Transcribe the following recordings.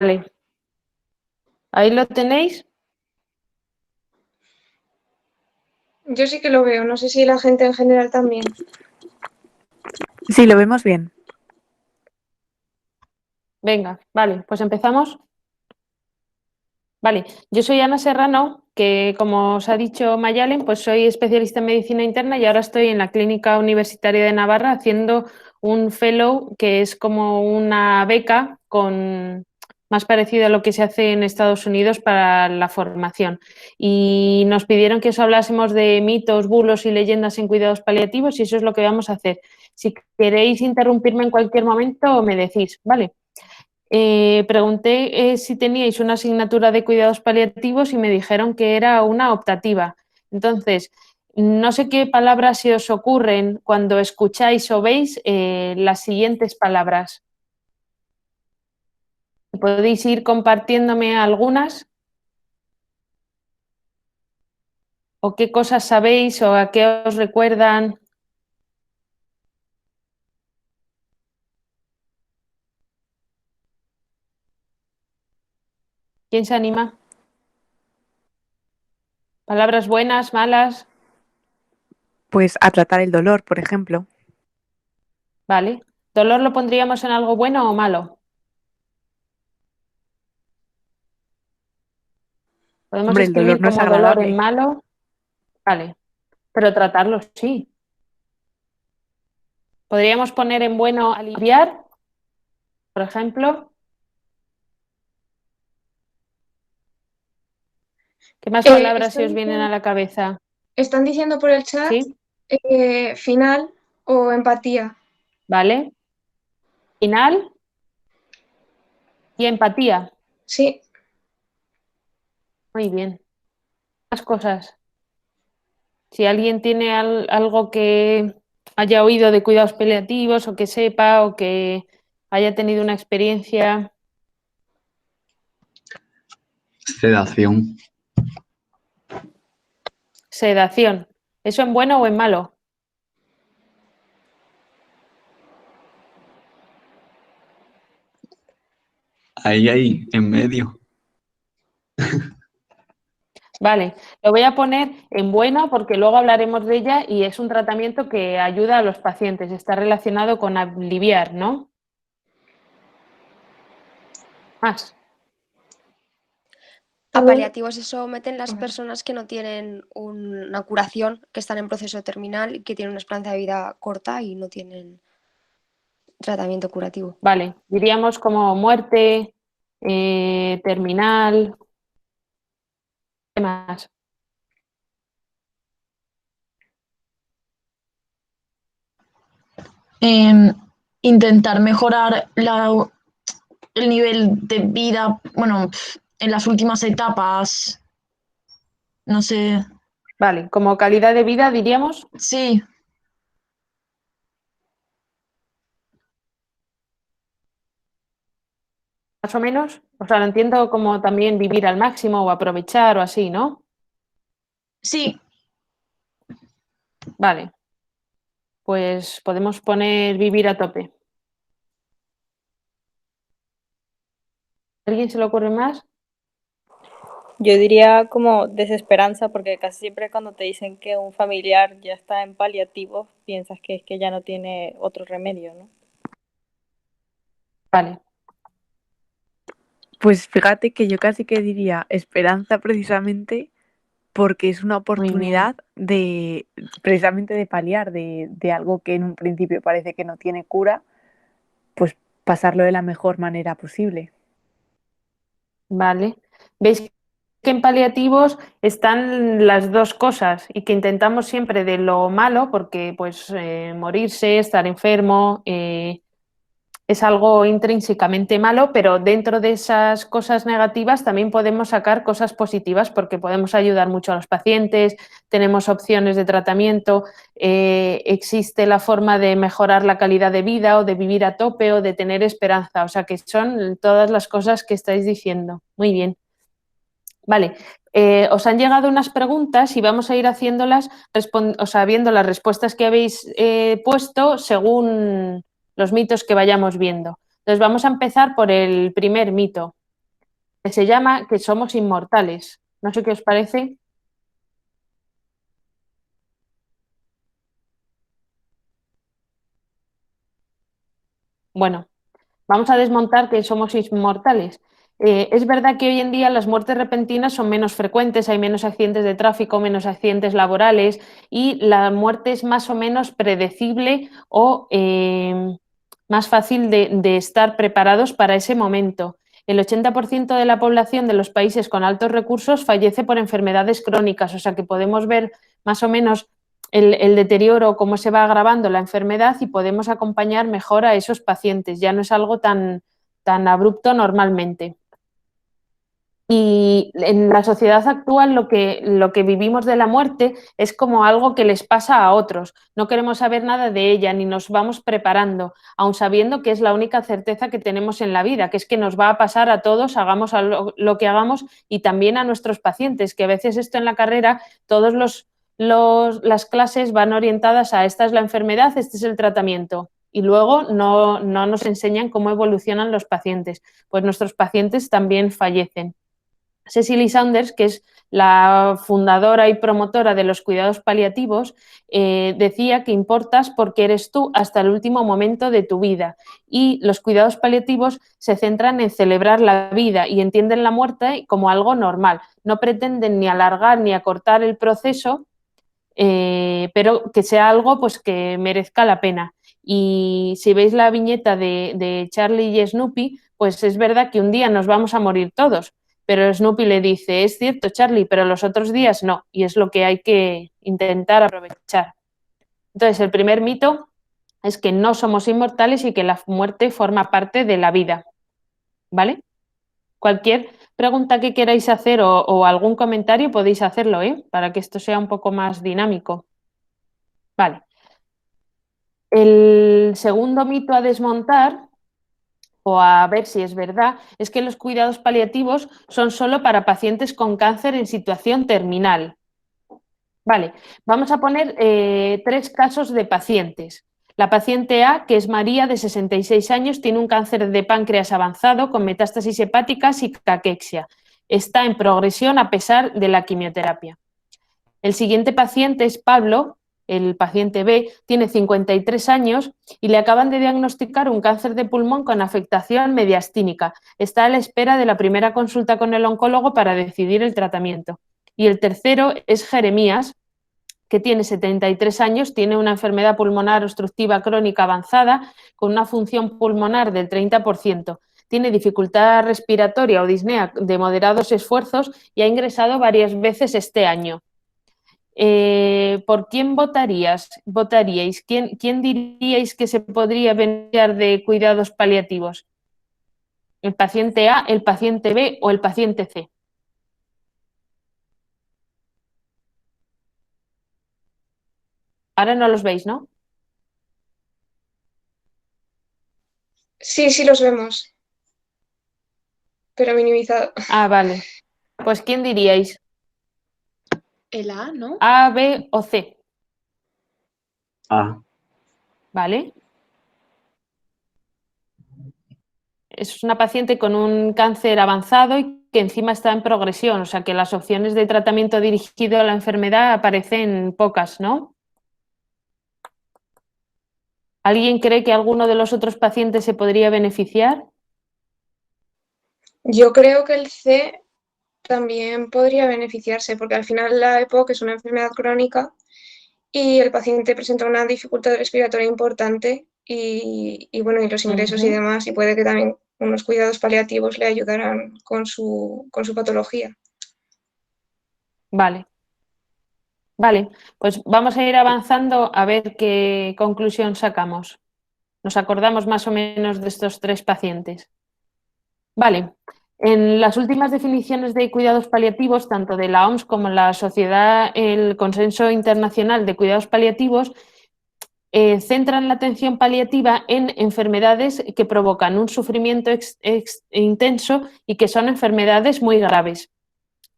Vale. ¿Ahí lo tenéis? Yo sí que lo veo, no sé si la gente en general también. Sí, lo vemos bien. Venga, vale, pues empezamos. Vale, yo soy Ana Serrano, que como os ha dicho Mayalen, pues soy especialista en medicina interna y ahora estoy en la Clínica Universitaria de Navarra haciendo un fellow que es como una beca con más parecido a lo que se hace en Estados Unidos para la formación. Y nos pidieron que os hablásemos de mitos, bulos y leyendas en cuidados paliativos y eso es lo que vamos a hacer. Si queréis interrumpirme en cualquier momento, me decís, ¿vale? Pregunté si teníais una asignatura de cuidados paliativos y me dijeron que era una optativa. Entonces, no sé qué palabras se os ocurren cuando escucháis o veis las siguientes palabras. ¿Podéis ir compartiéndome algunas? ¿O qué cosas sabéis o a qué os recuerdan? ¿Quién se anima? ¿Palabras buenas, malas? Pues a tratar el dolor, por ejemplo. Vale. ¿Dolor lo pondríamos en algo bueno o malo? Podemos Hombre, el dolor escribir no es como dolor en agradable. malo. Vale. Pero tratarlo sí. Podríamos poner en bueno aliviar, por ejemplo. ¿Qué más palabras se os vienen a la cabeza? Están diciendo por el chat ¿Sí? final o empatía. ¿Vale? Final y empatía. Sí, Muy bien. Más cosas. Si alguien tiene algo que haya oído de cuidados paliativos o que sepa o que haya tenido una experiencia. Sedación. Sedación. ¿Eso en bueno o en malo? Ahí, en medio. Vale, lo voy a poner en bueno porque luego hablaremos de ella y es un tratamiento que ayuda a los pacientes, está relacionado con aliviar, ¿no? Más. A paliativos se someten las personas que no tienen una curación, que están en proceso terminal y que tienen una esperanza de vida corta y no tienen tratamiento curativo. Vale, diríamos como muerte, terminal. ¿Qué más? Intentar mejorar el nivel de vida, bueno, en las últimas etapas, no sé. Vale, como calidad de vida diríamos. Sí, Más o menos. O sea, lo entiendo como también vivir al máximo o aprovechar o así, ¿no? sí, Vale. Pues podemos poner vivir a tope. ¿A alguien se le ocurre más? Yo diría como desesperanza, porque casi siempre cuando te dicen que un familiar ya está en paliativos, piensas que es que ya no tiene otro remedio, ¿no? Vale. Pues fíjate que yo casi que diría esperanza precisamente porque es una Muy bien. oportunidad de precisamente de paliar de algo que en un principio parece que no tiene cura, pues pasarlo de la mejor manera posible. Vale. ¿Veis que en paliativos están las dos cosas y que intentamos siempre de lo malo, porque pues morirse, estar enfermo, es algo intrínsecamente malo, pero dentro de esas cosas negativas también podemos sacar cosas positivas porque podemos ayudar mucho a los pacientes, tenemos opciones de tratamiento, existe la forma de mejorar la calidad de vida o de vivir a tope o de tener esperanza, o sea que son todas las cosas que estáis diciendo. Muy bien. Vale, os han llegado unas preguntas y vamos a ir haciéndolas, o sea, viendo las respuestas que habéis puesto según los mitos que vayamos viendo. Entonces vamos a empezar por el primer mito. que se llama Que somos inmortales. No sé qué os parece. Bueno, vamos a desmontar que somos inmortales. Es verdad que hoy en día las muertes repentinas son menos frecuentes, hay menos accidentes de tráfico, menos accidentes laborales y la muerte es más o menos predecible o más fácil de estar preparados para ese momento. El 80% de la población de los países con altos recursos fallece por enfermedades crónicas, o sea que podemos ver más o menos el deterioro, cómo se va agravando la enfermedad y podemos acompañar mejor a esos pacientes. Ya no es algo tan abrupto normalmente. Y en la sociedad actual lo que vivimos de la muerte es como algo que les pasa a otros. No queremos saber nada de ella ni nos vamos preparando, aun sabiendo que es la única certeza que tenemos en la vida, que es que nos va a pasar a todos, hagamos lo que hagamos y también a nuestros pacientes, que a veces esto en la carrera, todos las clases van orientadas a esta es la enfermedad, este es el tratamiento. Y luego no nos enseñan cómo evolucionan los pacientes. Pues nuestros pacientes también fallecen. Cecily Saunders, que es la fundadora y promotora de los cuidados paliativos, decía que importas porque eres tú hasta el último momento de tu vida. Y los cuidados paliativos se centran en celebrar la vida y entienden la muerte como algo normal. No pretenden ni alargar ni acortar el proceso, pero que sea algo pues, que merezca la pena. Y si veis la viñeta de Charlie y Snoopy, pues es verdad que un día nos vamos a morir todos. Pero Snoopy le dice, es cierto, Charlie, pero los otros días no, y es lo que hay que intentar aprovechar. Entonces, el primer mito es que no somos inmortales y que la muerte forma parte de la vida, ¿vale? Cualquier pregunta que queráis hacer o algún comentario podéis hacerlo, para que esto sea un poco más dinámico. Vale. El segundo mito a desmontar o a ver si es verdad, es que los cuidados paliativos son solo para pacientes con cáncer en situación terminal. Vale, vamos a poner 3 casos de pacientes. La paciente A, que es María, de 66 años, tiene un cáncer de páncreas avanzado con metástasis hepáticas y caquexia. Está en progresión a pesar de la quimioterapia. El siguiente paciente es Pablo. El paciente B tiene 53 años y le acaban de diagnosticar un cáncer de pulmón con afectación mediastínica. Está a la espera de la primera consulta con el oncólogo para decidir el tratamiento. Y el tercero es Jeremías, que tiene 73 años, tiene una enfermedad pulmonar obstructiva crónica avanzada con una función pulmonar del 30%. Tiene dificultad respiratoria o disnea de moderados esfuerzos y ha ingresado varias veces este año. ¿Por quién votaríais? ¿Quién diríais que se podría beneficiar de cuidados paliativos? ¿El paciente A, el paciente B o el paciente C? Ahora no los veis, ¿no? Sí, sí los vemos, pero minimizado. Ah, vale. Pues ¿quién diríais? El A, ¿no? ¿A, B o C? A. ¿Vale? Es una paciente con un cáncer avanzado y que encima está en progresión, o sea que las opciones de tratamiento dirigido a la enfermedad aparecen pocas, ¿no? ¿Alguien cree que alguno de los otros pacientes se podría beneficiar? Yo creo que el C también podría beneficiarse, porque al final la EPOC es una enfermedad crónica y el paciente presenta una dificultad respiratoria importante y bueno, y los ingresos y demás, y puede que también unos cuidados paliativos le ayudaran con su patología. Vale. Vale, pues vamos a ir avanzando a ver qué conclusión sacamos. Nos acordamos más o menos de estos 3 pacientes. Vale, en las últimas definiciones de cuidados paliativos, tanto de la OMS como la Sociedad, el Consenso Internacional de Cuidados Paliativos, centran la atención paliativa en enfermedades que provocan un sufrimiento intenso y que son enfermedades muy graves.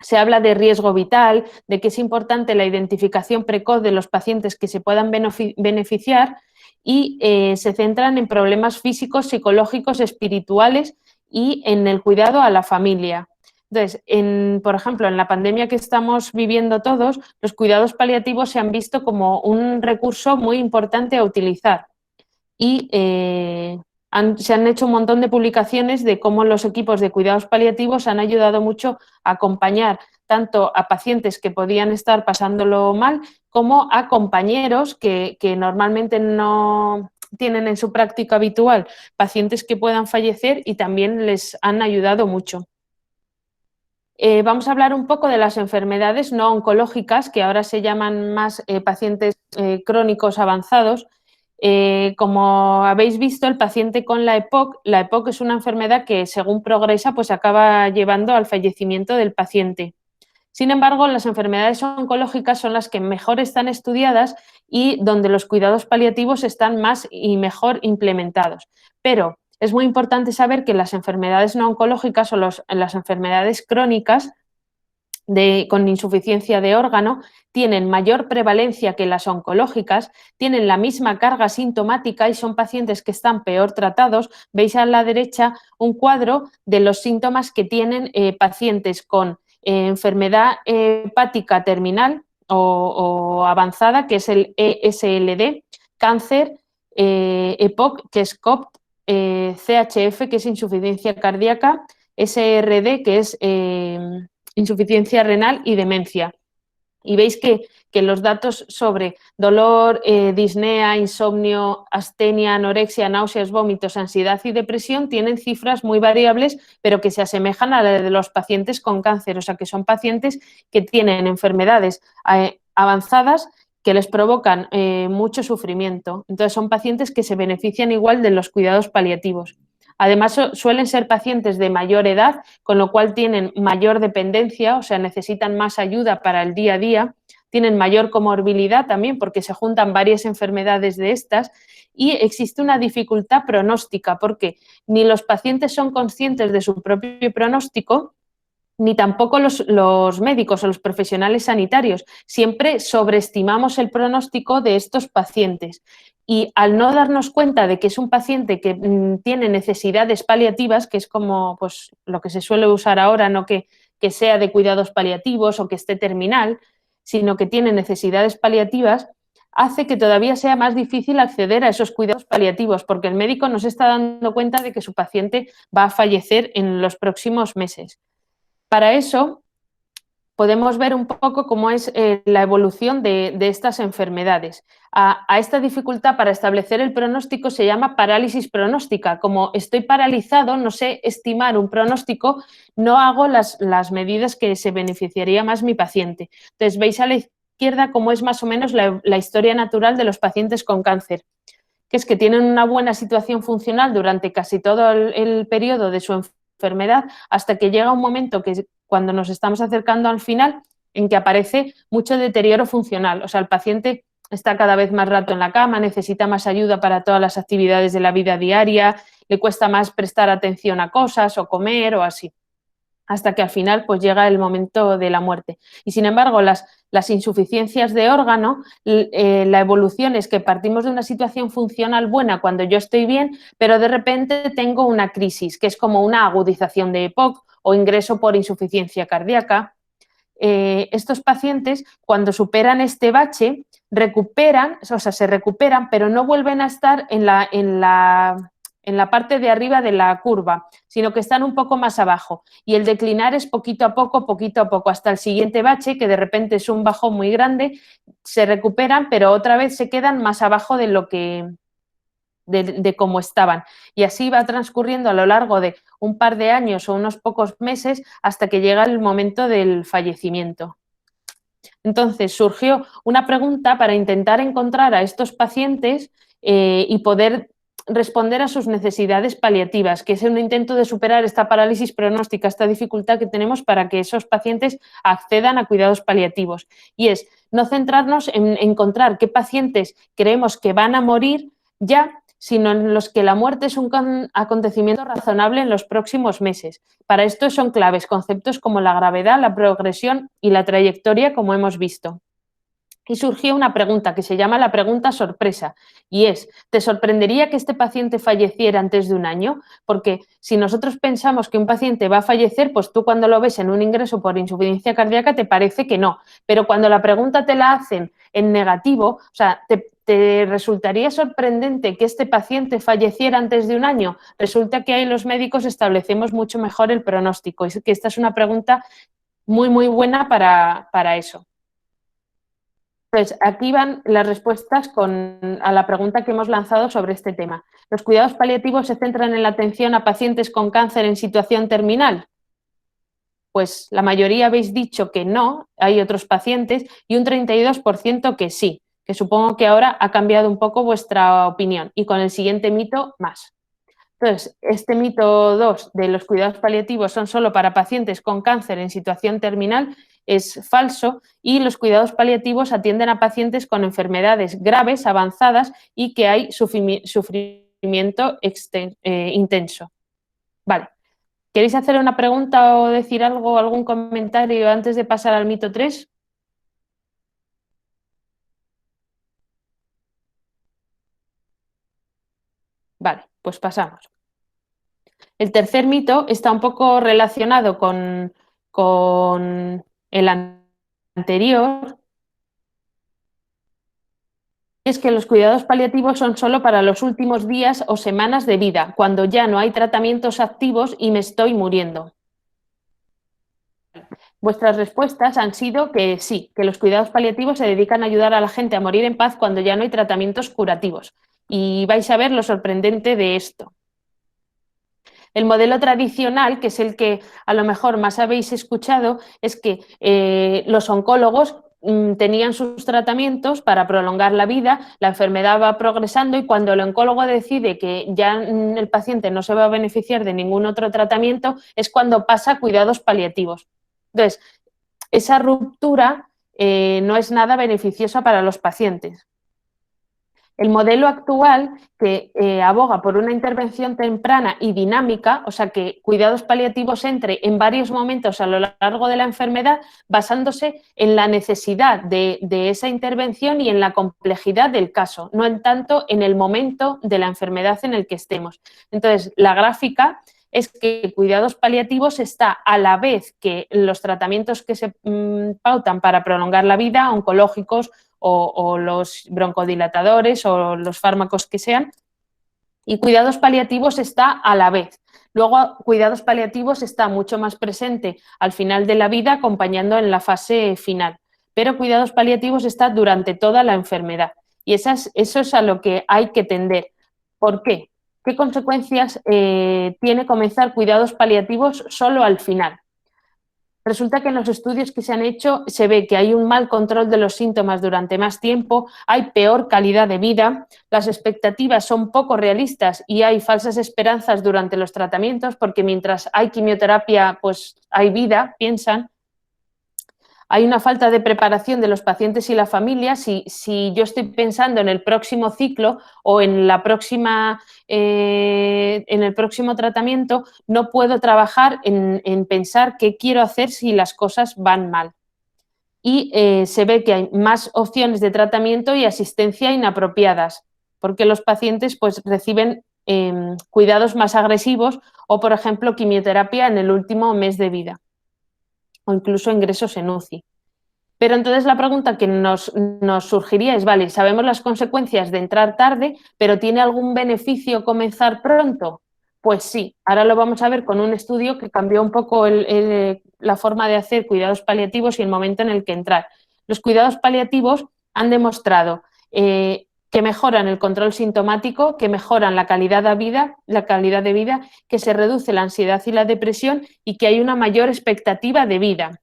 Se habla de riesgo vital, de que es importante la identificación precoz de los pacientes que se puedan beneficiar y se centran en problemas físicos, psicológicos, espirituales y en el cuidado a la familia. Entonces, por ejemplo, en la pandemia que estamos viviendo todos, los cuidados paliativos se han visto como un recurso muy importante a utilizar y se han hecho un montón de publicaciones de cómo los equipos de cuidados paliativos han ayudado mucho a acompañar tanto a pacientes que podían estar pasándolo mal como a compañeros que normalmente no tienen en su práctica habitual pacientes que puedan fallecer y también les han ayudado mucho. Vamos a hablar un poco de las enfermedades no oncológicas, que ahora se llaman más pacientes crónicos avanzados. Como habéis visto, el paciente con la EPOC es una enfermedad que según progresa pues acaba llevando al fallecimiento del paciente. Sin embargo, las enfermedades oncológicas son las que mejor están estudiadas y donde los cuidados paliativos están más y mejor implementados. Pero es muy importante saber que las enfermedades no oncológicas o las enfermedades crónicas con insuficiencia de órgano tienen mayor prevalencia que las oncológicas, tienen la misma carga sintomática y son pacientes que están peor tratados. Veis a la derecha un cuadro de los síntomas que tienen pacientes con enfermedad hepática terminal o avanzada, que es el ESLD, cáncer, EPOC, que es COPT, CHF, que es insuficiencia cardíaca, SRD, que es insuficiencia renal y demencia. Y veis que los datos sobre dolor, disnea, insomnio, astenia, anorexia, náuseas, vómitos, ansiedad y depresión tienen cifras muy variables, pero que se asemejan a las de los pacientes con cáncer, o sea que son pacientes que tienen enfermedades avanzadas que les provocan mucho sufrimiento. Entonces son pacientes que se benefician igual de los cuidados paliativos. Además, suelen ser pacientes de mayor edad, con lo cual tienen mayor dependencia, o sea, necesitan más ayuda para el día a día, tienen mayor comorbilidad también porque se juntan varias enfermedades de estas y existe una dificultad pronóstica porque ni los pacientes son conscientes de su propio pronóstico, ni tampoco los médicos o los profesionales sanitarios. Siempre sobreestimamos el pronóstico de estos pacientes. Y al no darnos cuenta de que es un paciente que tiene necesidades paliativas, que es como pues, lo que se suele usar ahora, no que sea de cuidados paliativos o que esté terminal, sino que tiene necesidades paliativas, hace que todavía sea más difícil acceder a esos cuidados paliativos, porque el médico no se está dando cuenta de que su paciente va a fallecer en los próximos meses. Para eso, podemos ver un poco cómo es la evolución de estas enfermedades. A esta dificultad para establecer el pronóstico se llama parálisis pronóstica. Como estoy paralizado, no sé estimar un pronóstico, no hago las medidas que se beneficiaría más mi paciente. Entonces, veis a la izquierda cómo es más o menos la historia natural de los pacientes con cáncer, que es que tienen una buena situación funcional durante casi todo el periodo de su enfermedad hasta que llega un momento que cuando nos estamos acercando al final en que aparece mucho deterioro funcional, o sea, el paciente está cada vez más rato en la cama, necesita más ayuda para todas las actividades de la vida diaria, le cuesta más prestar atención a cosas o comer o así, hasta que al final pues llega el momento de la muerte. Y sin embargo, las insuficiencias de órgano, la evolución es que partimos de una situación funcional buena cuando yo estoy bien, pero de repente tengo una crisis, que es como una agudización de EPOC o ingreso por insuficiencia cardíaca. Estos pacientes, cuando superan este bache, se recuperan, pero no vuelven a estar en la parte de arriba de la curva, sino que están un poco más abajo. Y el declinar es poquito a poco, hasta el siguiente bache, que de repente es un bajón muy grande, se recuperan, pero otra vez se quedan más abajo de cómo estaban. Y así va transcurriendo a lo largo de un par de años o unos pocos meses hasta que llega el momento del fallecimiento. Entonces surgió una pregunta para intentar encontrar a estos pacientes y poder responder a sus necesidades paliativas, que es un intento de superar esta parálisis pronóstica, esta dificultad que tenemos para que esos pacientes accedan a cuidados paliativos. Y es no centrarnos en encontrar qué pacientes creemos que van a morir ya, sino en los que la muerte es un acontecimiento razonable en los próximos meses. Para esto son claves conceptos como la gravedad, la progresión y la trayectoria, como hemos visto. Y surgió una pregunta que se llama la pregunta sorpresa, y es, ¿te sorprendería que este paciente falleciera antes de un año? Porque si nosotros pensamos que un paciente va a fallecer, pues tú cuando lo ves en un ingreso por insuficiencia cardíaca te parece que no, pero cuando la pregunta te la hacen en negativo, o sea, ¿te resultaría sorprendente que este paciente falleciera antes de un año? Resulta que ahí los médicos establecemos mucho mejor el pronóstico, y que esta es una pregunta muy, muy buena para eso. Entonces, aquí van las respuestas a la pregunta que hemos lanzado sobre este tema. ¿Los cuidados paliativos se centran en la atención a pacientes con cáncer en situación terminal? Pues la mayoría habéis dicho que no, hay otros pacientes, y un 32% que sí, que supongo que ahora ha cambiado un poco vuestra opinión, y con el siguiente mito más. Entonces, este mito 2 de los cuidados paliativos son solo para pacientes con cáncer en situación terminal es falso, y los cuidados paliativos atienden a pacientes con enfermedades graves, avanzadas y que hay sufrimiento intenso. Vale. ¿Queréis hacer una pregunta o decir algo, algún comentario antes de pasar al mito 3? Vale, pues pasamos. El tercer mito está un poco relacionado con el anterior. Es que los cuidados paliativos son solo para los últimos días o semanas de vida, cuando ya no hay tratamientos activos y me estoy muriendo. Vuestras respuestas han sido que sí, que los cuidados paliativos se dedican a ayudar a la gente a morir en paz cuando ya no hay tratamientos curativos. Y vais a ver lo sorprendente de esto. El modelo tradicional, que es el que a lo mejor más habéis escuchado, es que los oncólogos tenían sus tratamientos para prolongar la vida, la enfermedad va progresando y cuando el oncólogo decide que ya el paciente no se va a beneficiar de ningún otro tratamiento es cuando pasa a cuidados paliativos. Entonces, esa ruptura no es nada beneficiosa para los pacientes. El modelo actual que aboga por una intervención temprana y dinámica, o sea, que cuidados paliativos entre en varios momentos a lo largo de la enfermedad, basándose en la necesidad de esa intervención y en la complejidad del caso, no en tanto en el momento de la enfermedad en el que estemos. Entonces, la gráfica es que cuidados paliativos está a la vez que los tratamientos que se pautan para prolongar la vida, oncológicos, o los broncodilatadores o los fármacos que sean, y cuidados paliativos está a la vez. Luego, cuidados paliativos está mucho más presente al final de la vida, acompañando en la fase final, pero cuidados paliativos está durante toda la enfermedad, y eso es a lo que hay que tender. ¿Por qué? ¿Qué consecuencias tiene comenzar cuidados paliativos solo al final? Resulta que en los estudios que se han hecho se ve que hay un mal control de los síntomas durante más tiempo, hay peor calidad de vida, las expectativas son poco realistas y hay falsas esperanzas durante los tratamientos porque mientras hay quimioterapia, pues hay vida, piensan. Hay una falta de preparación de los pacientes y la familia. Si yo estoy pensando en el próximo ciclo o en el próximo tratamiento, no puedo trabajar en pensar qué quiero hacer si las cosas van mal. Y se ve que hay más opciones de tratamiento y asistencia inapropiadas, porque los pacientes pues, reciben cuidados más agresivos o, por ejemplo, quimioterapia en el último mes de vida, o incluso ingresos en UCI. Pero entonces la pregunta que nos surgiría es, vale, sabemos las consecuencias de entrar tarde, pero ¿tiene algún beneficio comenzar pronto? Pues sí, ahora lo vamos a ver con un estudio que cambió un poco la forma de hacer cuidados paliativos y el momento en el que entrar. Los cuidados paliativos han demostrado que mejoran el control sintomático, que mejoran la calidad de vida, que se reduce la ansiedad y la depresión y que hay una mayor expectativa de vida.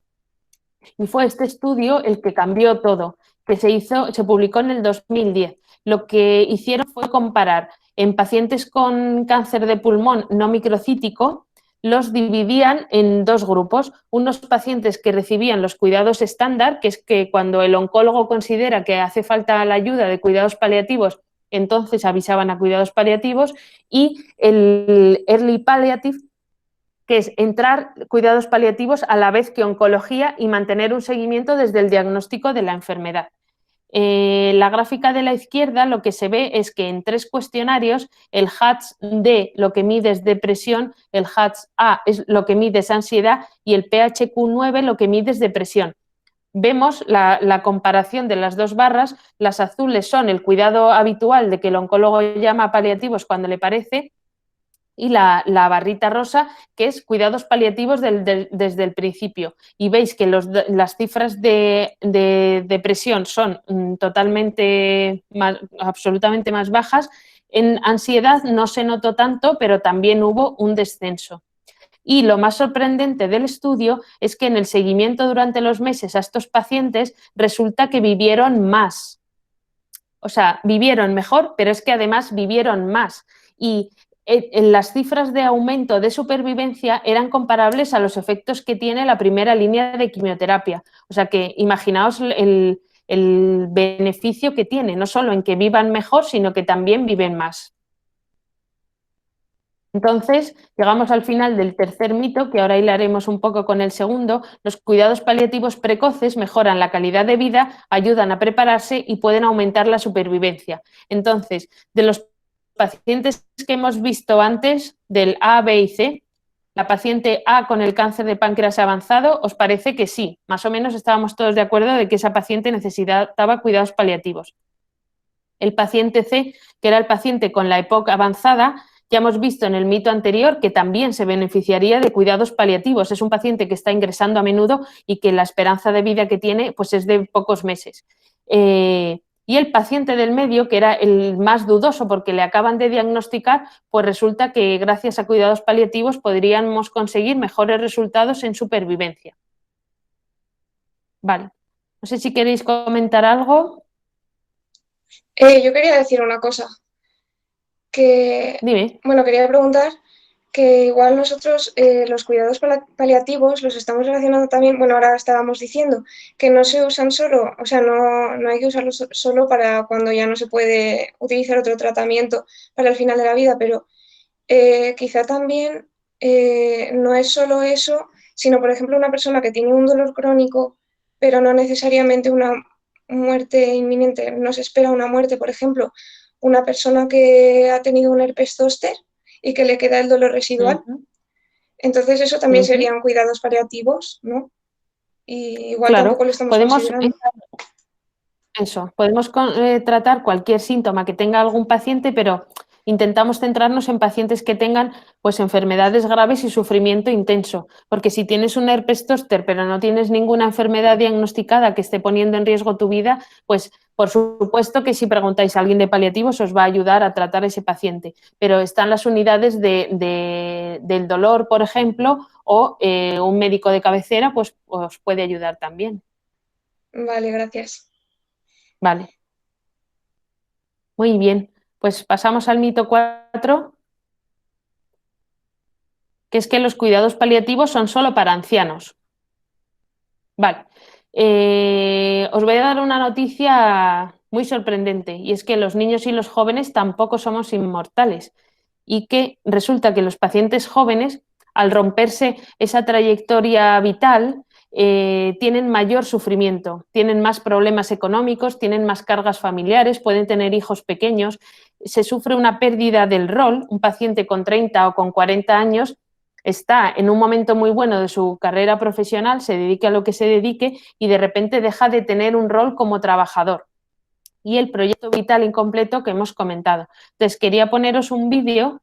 Y fue este estudio el que cambió todo, que se publicó en el 2010. Lo que hicieron fue comparar en pacientes con cáncer de pulmón no microcítico, los dividían en dos grupos, unos pacientes que recibían los cuidados estándar, que es que cuando el oncólogo considera que hace falta la ayuda de cuidados paliativos, entonces avisaban a cuidados paliativos, y el early palliative, que es entrar cuidados paliativos a la vez que oncología y mantener un seguimiento desde el diagnóstico de la enfermedad. La gráfica de la izquierda lo que se ve es que en 3 cuestionarios el HATS-D lo que mide es depresión, el HATS-A es lo que mide es ansiedad y el PHQ-9 lo que mide es depresión. Vemos la comparación de las dos barras, las azules son el cuidado habitual de que el oncólogo llama paliativos cuando le parece, y la barrita rosa, que es cuidados paliativos desde el principio. Y veis que las cifras de depresión son absolutamente más bajas. En ansiedad no se notó tanto, pero también hubo un descenso. Y lo más sorprendente del estudio es que en el seguimiento durante los meses a estos pacientes resulta que vivieron más. O sea, vivieron mejor, pero es que además vivieron más. Y en las cifras de aumento de supervivencia eran comparables a los efectos que tiene la primera línea de quimioterapia. O sea que imaginaos el beneficio que tiene, no solo en que vivan mejor, sino que también viven más. Entonces, llegamos al final del tercer mito, que ahora hilaremos un poco con el segundo. Los cuidados paliativos precoces mejoran la calidad de vida, ayudan a prepararse y pueden aumentar la supervivencia. Entonces, de los pacientes que hemos visto antes, del A, B y C, la paciente A con el cáncer de páncreas avanzado, ¿os parece que sí? Más o menos estábamos todos de acuerdo de que esa paciente necesitaba cuidados paliativos. El paciente C, que era el paciente con la EPOC avanzada, ya hemos visto en el mito anterior que también se beneficiaría de cuidados paliativos. Es un paciente que está ingresando a menudo y que la esperanza de vida que tiene pues es de pocos meses. Y el paciente del medio, que era el más dudoso porque le acaban de diagnosticar, pues resulta que gracias a cuidados paliativos podríamos conseguir mejores resultados en supervivencia. Vale. No sé si queréis comentar algo. Yo quería decir una cosa, que, Dime. bueno, quería preguntar que igual nosotros los cuidados paliativos los estamos relacionando también, bueno, ahora estábamos diciendo que no se usan solo, o sea, no hay que usarlos solo para cuando ya no se puede utilizar otro tratamiento para el final de la vida, pero quizá también no es solo eso, sino, por ejemplo, una persona que tiene un dolor crónico, pero no necesariamente una muerte inminente, no se espera una muerte, por ejemplo, una persona que ha tenido un herpes zóster y que le queda el dolor residual. Entonces eso también serían cuidados paliativos, ¿no? Y igual Claro, tampoco lo estamos podemos considerando. podemos tratar cualquier síntoma que tenga algún paciente, pero intentamos centrarnos en pacientes que tengan pues enfermedades graves y sufrimiento intenso, porque si tienes un herpes zóster pero no tienes ninguna enfermedad diagnosticada que esté poniendo en riesgo tu vida, pues por supuesto que si preguntáis a alguien de paliativos os va a ayudar a tratar a ese paciente, pero están las unidades del dolor, por ejemplo, o un médico de cabecera pues os puede ayudar también. Vale, gracias. Vale. Muy bien, pues pasamos al mito 4, que es que los cuidados paliativos son solo para ancianos. Vale. Os voy a dar una noticia muy sorprendente, y es que los niños y los jóvenes tampoco somos inmortales, y que resulta que los pacientes jóvenes, al romperse esa trayectoria vital, tienen mayor sufrimiento, tienen más problemas económicos, tienen más cargas familiares, pueden tener hijos pequeños, se sufre una pérdida del rol. Un paciente con 30 o con 40 años está en un momento muy bueno de su carrera profesional, se dedique a lo que se dedique y de repente deja de tener un rol como trabajador. Y el proyecto vital incompleto que hemos comentado. Entonces, quería poneros un vídeo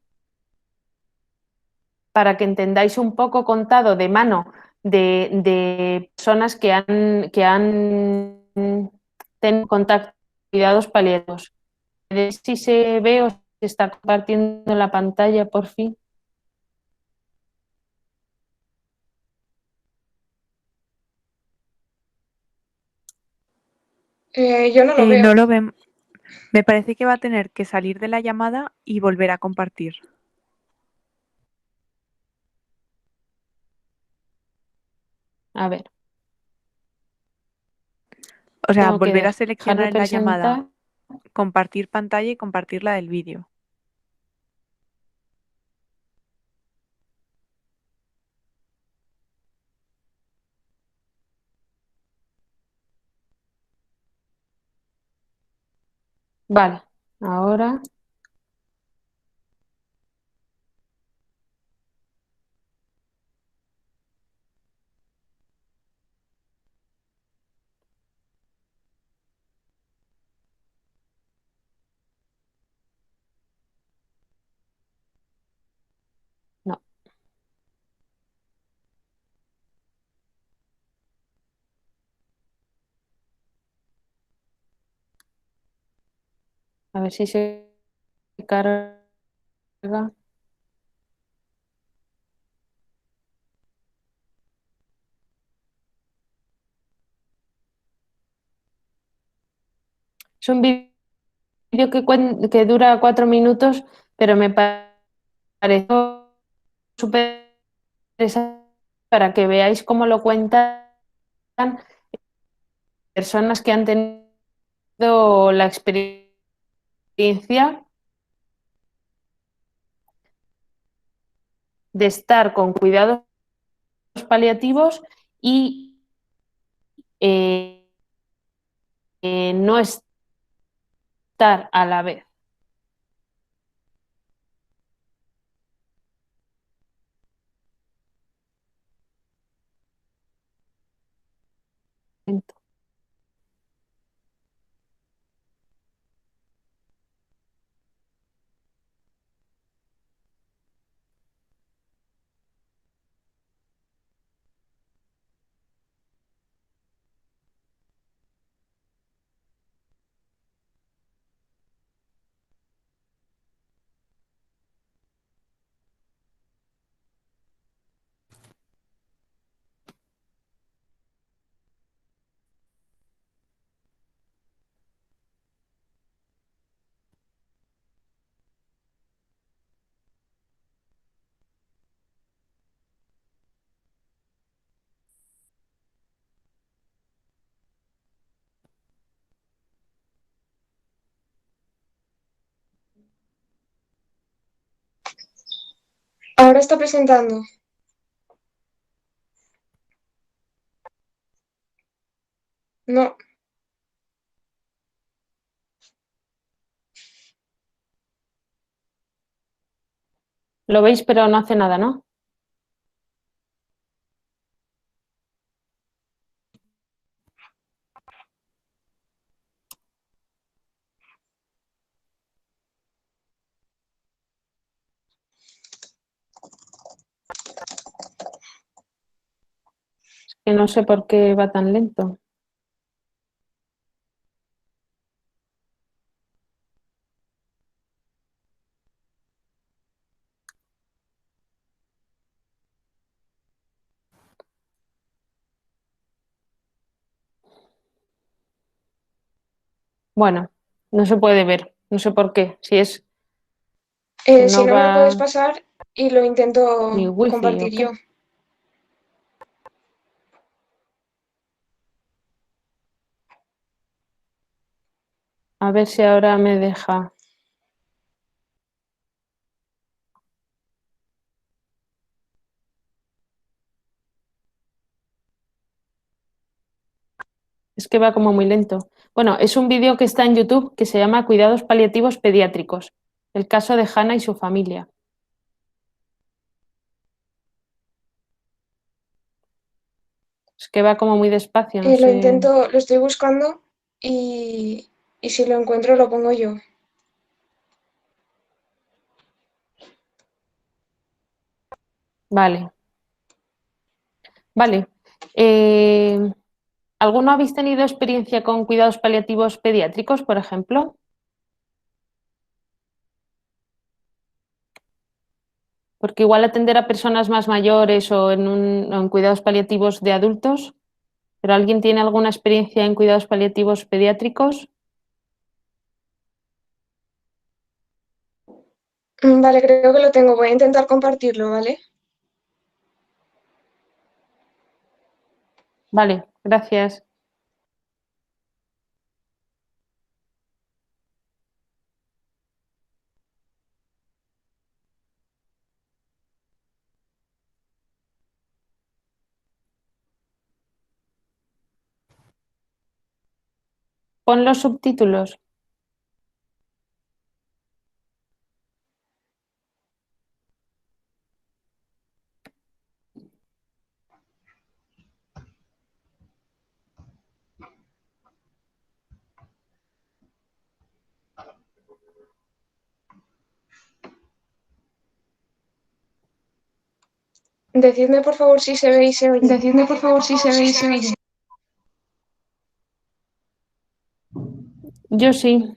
para que entendáis un poco contado de mano de personas que han tenido contacto con cuidados paliativos. A ver si se ve o se está compartiendo la pantalla por fin. Yo no lo veo. No lo ven. Me parece que va a tener que salir de la llamada y volver a compartir. A ver. O sea, Tengo que volver a dejar seleccionar de en la presentar. llamada, compartir pantalla y compartir la del vídeo. Vale, ahora no. A ver si se carga. Es un vídeo que dura 4 minutos, pero me pareció súper interesante para que veáis cómo lo cuentan personas que han tenido la experiencia de estar con cuidados paliativos y no estar a la vez. Ahora está presentando. No, Lo veis, pero no hace nada, ¿no? Que no sé por qué va tan lento. Bueno, no se puede ver, no sé por qué. Si es que si no no me lo puedes va pasar y lo intento mi wifi o compartir yo. qué. A ver si ahora me deja. Es que va como muy lento. Bueno, es un vídeo que está en YouTube que se llama Cuidados paliativos pediátricos. El caso de Hannah y su familia. Es que va como muy despacio, no Lo sé. intento, lo estoy buscando y si lo encuentro lo pongo yo. Vale. Vale. ¿Alguno habéis tenido experiencia con cuidados paliativos pediátricos, por ejemplo? Porque igual atender a personas más mayores o en cuidados paliativos de adultos, pero ¿alguien tiene alguna experiencia en cuidados paliativos pediátricos? Vale, creo que lo tengo. Voy a intentar compartirlo, ¿vale? Vale, gracias. Pon los subtítulos. Decidme por favor si se ve y se oye. Decidme por favor si se ve y se oye. Yo sí.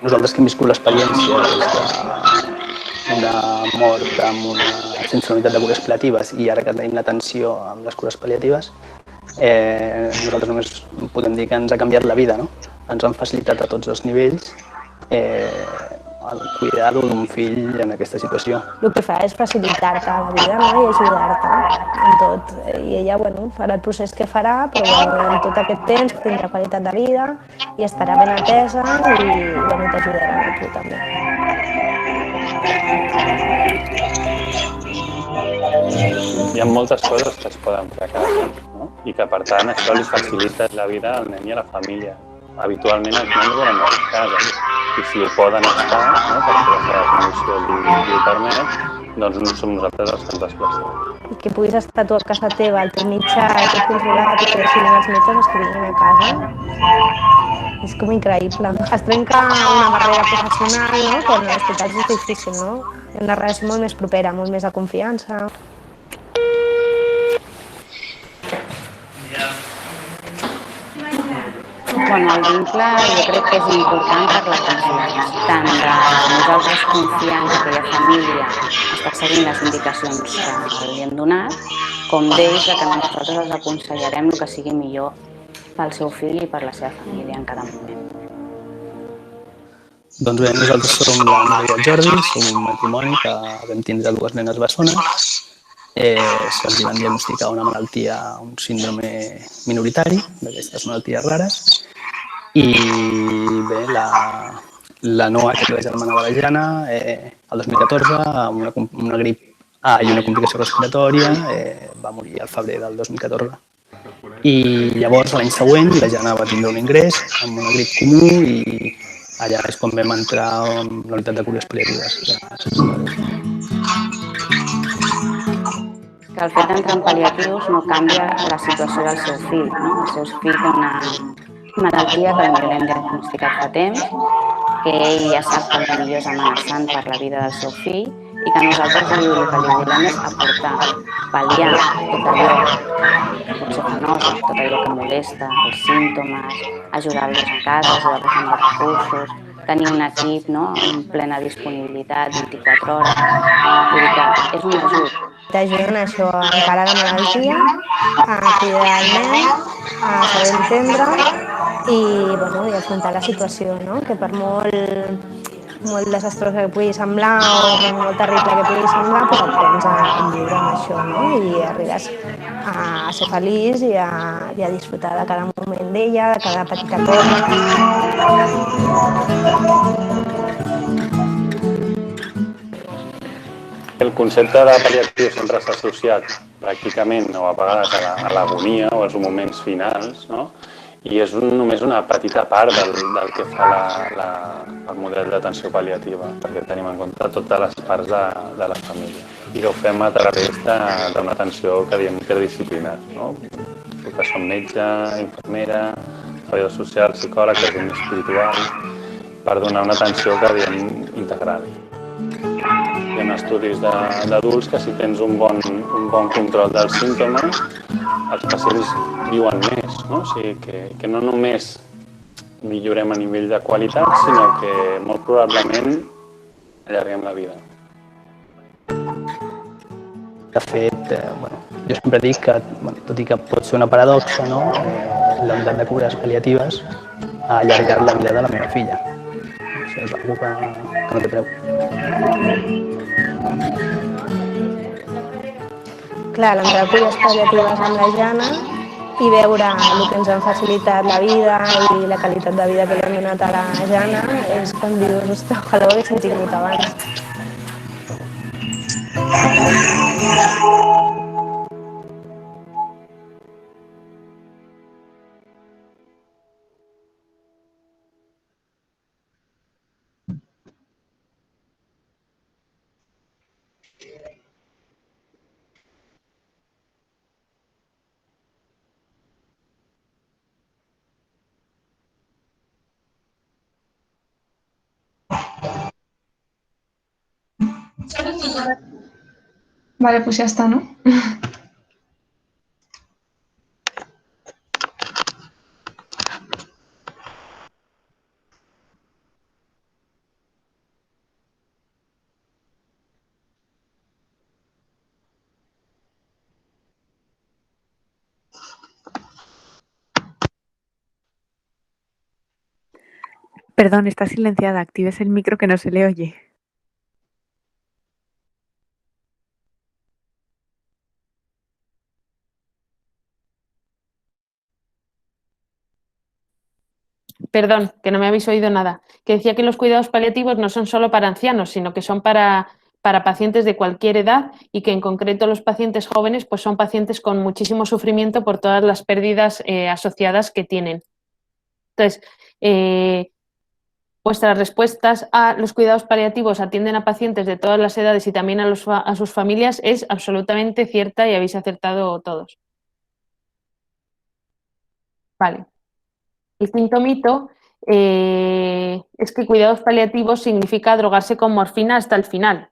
Nosaltres que hem viscut l'experiència d'una mort sense unitat de cures pal·liatives i ara que tenim l'atenció amb les cures pal·liatives, nosaltres només podem dir que ens ha canviat la vida, no? Ens han facilitat a tots els nivells el cuidar-lo d'un fill en aquesta situació. El que fa és facilitar-te la vida, no? I ajudar-te en tot. I ella, bueno, farà el procés que farà, però bueno, en tot aquest temps tindrà qualitat de vida i estarà ben atesa i bueno, t'ajudarà a tu també. Hi ha moltes coses que es poden fer a casa, no? I que per tant això li facilita la vida al nen i a la família. Habitualment els nens volen anar a casa i si ho poden estar, no? Perquè la seva condició li ho permet, doncs no som nosaltres els que ens desplacem. I que puguis estar tu a casa teva, al teu mitjà, tot controlat, i que siguin els metges que vinguin a casa. És com increïble. Es trenca una barrera professional, no? Que en l'hospital és difícil, no? Hi ha una relació molt més propera, molt més de confiança. Bueno, el vincle jo crec que és important per la confiança, tant de nosaltres confiant que aquella família està seguint les indicacions que li hem donat, com d'ells que nosaltres els aconsellarem el que sigui millor pel seu fill i per la seva família en cada moment. Doncs bé, nosaltres som la Núria i el Jordi, som un matrimoni que vam tindre dues nenes bessones. Se'ls van diagnosticar una malaltia, un síndrome minoritari, d'aquestes malalties rares. I bé, la Noa, que és la germana de la Jana, el 2014, amb una grip i una complicació respiratòria, va morir al febrer del 2014. I llavors, l'any següent, la Jana va tindre un ingrés amb una grip comú i allà és quan vam entrar en la unitat de cures pal·liatives. Que el fet d'entrar en pal·liatius no canvia la situació del seu fill, no? El seu fill té una malaltia que potser l'hem diagnosticat fa temps, que ell ja sap que potser és amenaçant per la vida del seu fill i que nosaltres el que li volem és aportar, pal·liar tot allò que pot ser penosa, tot allò que molesta, els símptomes, ajudar-los a casa, ajudar-los amb els recursos, tenir un equip, no? En plena disponibilitat, 24 hores. Vull dir que és un ajut. T'ajuden a això, a encarar la malaltia, a cuidar el nen, a saber entendre i, bueno, i afrontar la situació, no? Que per molt desastrosa que pugui semblar o per molt terrible que pugui semblar, doncs aprens a viure amb això, no? I arribes a ser feliç i a disfrutar de cada moment d'ella, de cada petita cosa. El concepte de pal·liatiu sempre s'ha associat pràcticament o a vegades a l'agonia o als moments finals, no? I és només una petita part del que fa el model d'atenció pal·liativa, perquè tenim en compte totes les parts de la família. I ho fem a través d'una atenció que diem interdisciplinar, no? Que són metge, infermera, treballador social, psicòleg, agent espiritual, per donar una atenció que diem integral. Hi ha estudis d'adults que si tens un bon control dels símptomes, els pacients viuen més, no? O sigui que no només millorem a nivell de qualitat, sinó que molt probablement allarguem la vida. De fet, jo sempre dic que, tot i que pot ser una paradoxa, no? La unitat de cures pal·liatives ha allargat la vida de la meva filla. Això és una cosa que no té preu. Clar, l'entrar a cures pal·liatives amb la Jana i veure el que ens han facilitat la vida i la qualitat de vida que li han donat a la Jana és quan dius, ostres, ojalà ho haguéssim tingut abans. Vale, pues ya está, ¿no? Perdón, está silenciada. Actives el micro que no se le oye. Perdón, que no me habéis oído nada. Que decía que los cuidados paliativos no son solo para ancianos, sino que son para pacientes de cualquier edad y que en concreto los pacientes jóvenes pues son pacientes con muchísimo sufrimiento por todas las pérdidas asociadas que tienen. Entonces, vuestras respuestas a los cuidados paliativos atienden a pacientes de todas las edades y también a sus familias es absolutamente cierta y habéis acertado todos. Vale. El quinto mito es que cuidados paliativos significa drogarse con morfina hasta el final.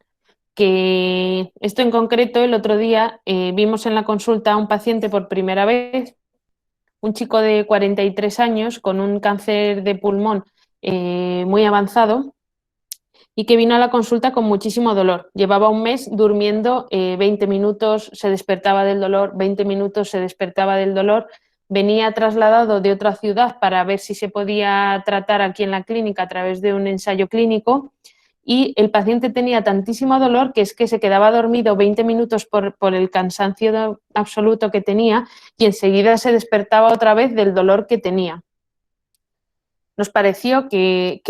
Que esto en concreto, el otro día vimos en la consulta a un paciente por primera vez, un chico de 43 años con un cáncer de pulmón muy avanzado y que vino a la consulta con muchísimo dolor. Llevaba un mes durmiendo 20 minutos, se despertaba del dolor, 20 minutos se despertaba del dolor. Venía trasladado de otra ciudad para ver si se podía tratar aquí en la clínica a través de un ensayo clínico y el paciente tenía tantísimo dolor que es que se quedaba dormido 20 minutos por el cansancio absoluto que tenía y enseguida se despertaba otra vez del dolor que tenía. Nos pareció que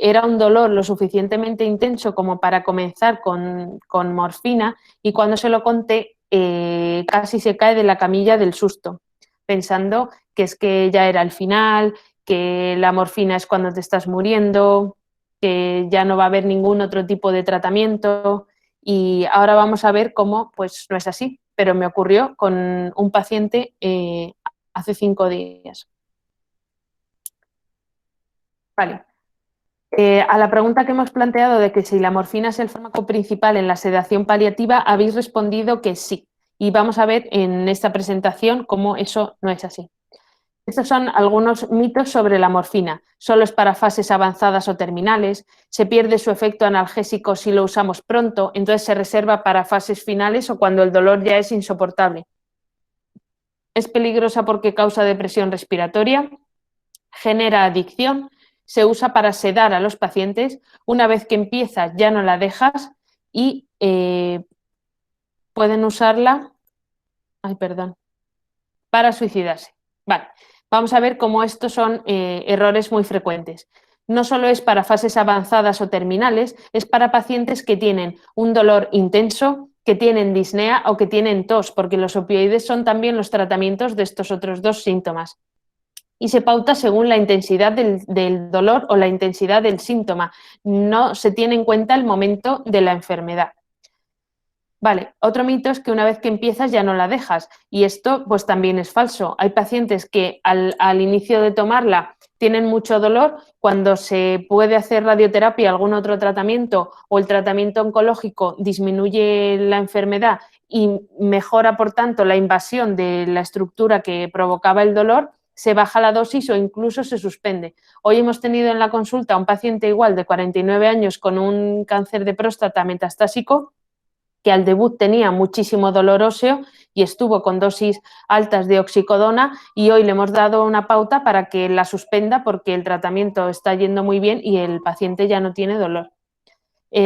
era un dolor lo suficientemente intenso como para comenzar con morfina y cuando se lo conté casi se cae de la camilla del susto, pensando que es que ya era el final, que la morfina es cuando te estás muriendo, que ya no va a haber ningún otro tipo de tratamiento y ahora vamos a ver cómo pues no es así, pero me ocurrió con un paciente hace 5 días. Vale. A la pregunta que hemos planteado de que si la morfina es el fármaco principal en la sedación paliativa, habéis respondido que sí. Y vamos a ver en esta presentación cómo eso no es así. Estos son algunos mitos sobre la morfina. Solo es para fases avanzadas o terminales, se pierde su efecto analgésico si lo usamos pronto, entonces se reserva para fases finales o cuando el dolor ya es insoportable. Es peligrosa porque causa depresión respiratoria, genera adicción, se usa para sedar a los pacientes, una vez que empiezas ya no la dejas y pueden usarla para suicidarse. Vale, vamos a ver cómo estos son errores muy frecuentes. No solo es para fases avanzadas o terminales, es para pacientes que tienen un dolor intenso, que tienen disnea o que tienen tos, porque los opioides son también los tratamientos de estos otros dos síntomas. Y se pauta según la intensidad del dolor o la intensidad del síntoma. No se tiene en cuenta el momento de la enfermedad. Vale, otro mito es que una vez que empiezas ya no la dejas y esto pues también es falso. Hay pacientes que al inicio de tomarla tienen mucho dolor, cuando se puede hacer radioterapia, algún otro tratamiento o el tratamiento oncológico disminuye la enfermedad y mejora por tanto la invasión de la estructura que provocaba el dolor, se baja la dosis o incluso se suspende. Hoy hemos tenido en la consulta a un paciente igual de 49 años con un cáncer de próstata metastásico que al debut tenía muchísimo dolor óseo y estuvo con dosis altas de oxicodona y hoy le hemos dado una pauta para que la suspenda porque el tratamiento está yendo muy bien y el paciente ya no tiene dolor.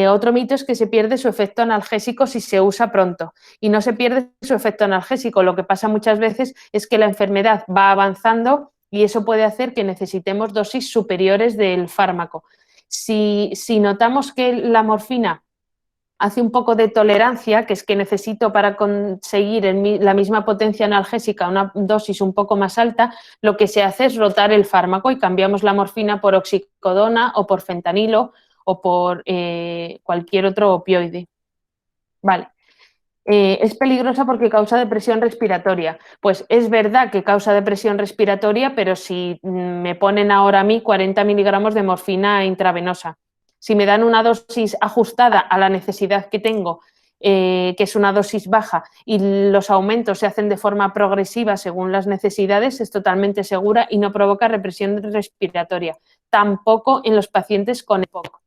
Otro mito es que se pierde su efecto analgésico si se usa pronto y no se pierde su efecto analgésico. Lo que pasa muchas veces es que la enfermedad va avanzando y eso puede hacer que necesitemos dosis superiores del fármaco. Si notamos que la morfina hace un poco de tolerancia, que es que necesito para conseguir la misma potencia analgésica una dosis un poco más alta, lo que se hace es rotar el fármaco y cambiamos la morfina por oxicodona o por fentanilo o por cualquier otro opioide. Vale. Es peligrosa porque causa depresión respiratoria. Pues es verdad que causa depresión respiratoria, pero si me ponen ahora a mí 40 miligramos de morfina intravenosa. Si me dan una dosis ajustada a la necesidad que tengo, que es una dosis baja, y los aumentos se hacen de forma progresiva según las necesidades, es totalmente segura y no provoca represión respiratoria. Tampoco en los pacientes con EPOC,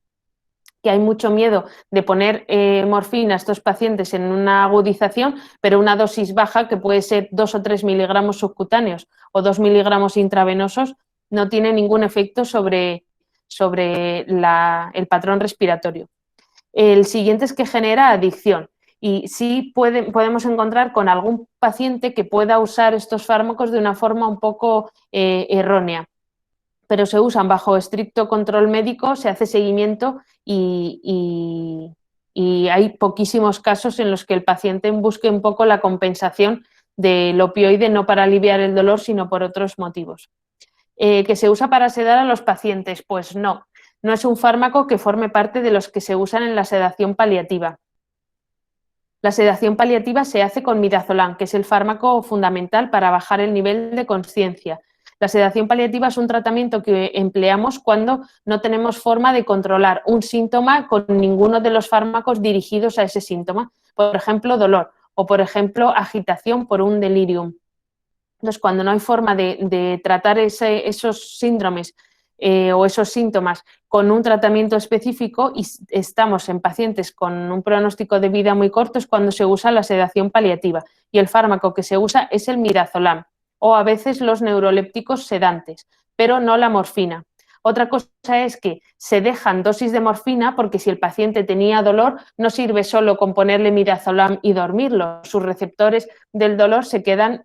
que hay mucho miedo de poner morfina a estos pacientes en una agudización, pero una dosis baja, que puede ser 2 o 3 miligramos subcutáneos o 2 miligramos intravenosos, no tiene ningún efecto sobre el patrón respiratorio. El siguiente es que genera adicción, y sí podemos encontrar con algún paciente que pueda usar estos fármacos de una forma un poco errónea, pero se usan bajo estricto control médico, se hace seguimiento y hay poquísimos casos en los que el paciente busque un poco la compensación del opioide, no para aliviar el dolor, sino por otros motivos. ¿Que se usa para sedar a los pacientes? Pues no es un fármaco que forme parte de los que se usan en la sedación paliativa. La sedación paliativa se hace con midazolam, que es el fármaco fundamental para bajar el nivel de consciencia. La sedación paliativa es un tratamiento que empleamos cuando no tenemos forma de controlar un síntoma con ninguno de los fármacos dirigidos a ese síntoma. Por ejemplo, dolor o, por ejemplo, agitación por un delirium. Entonces, cuando no hay forma de tratar esos síndromes o esos síntomas con un tratamiento específico y estamos en pacientes con un pronóstico de vida muy corto, es cuando se usa la sedación paliativa. Y el fármaco que se usa es el midazolam o a veces los neurolépticos sedantes, pero no la morfina. Otra cosa es que se dejan dosis de morfina porque si el paciente tenía dolor no sirve solo con ponerle midazolam y dormirlo. Sus receptores del dolor se quedan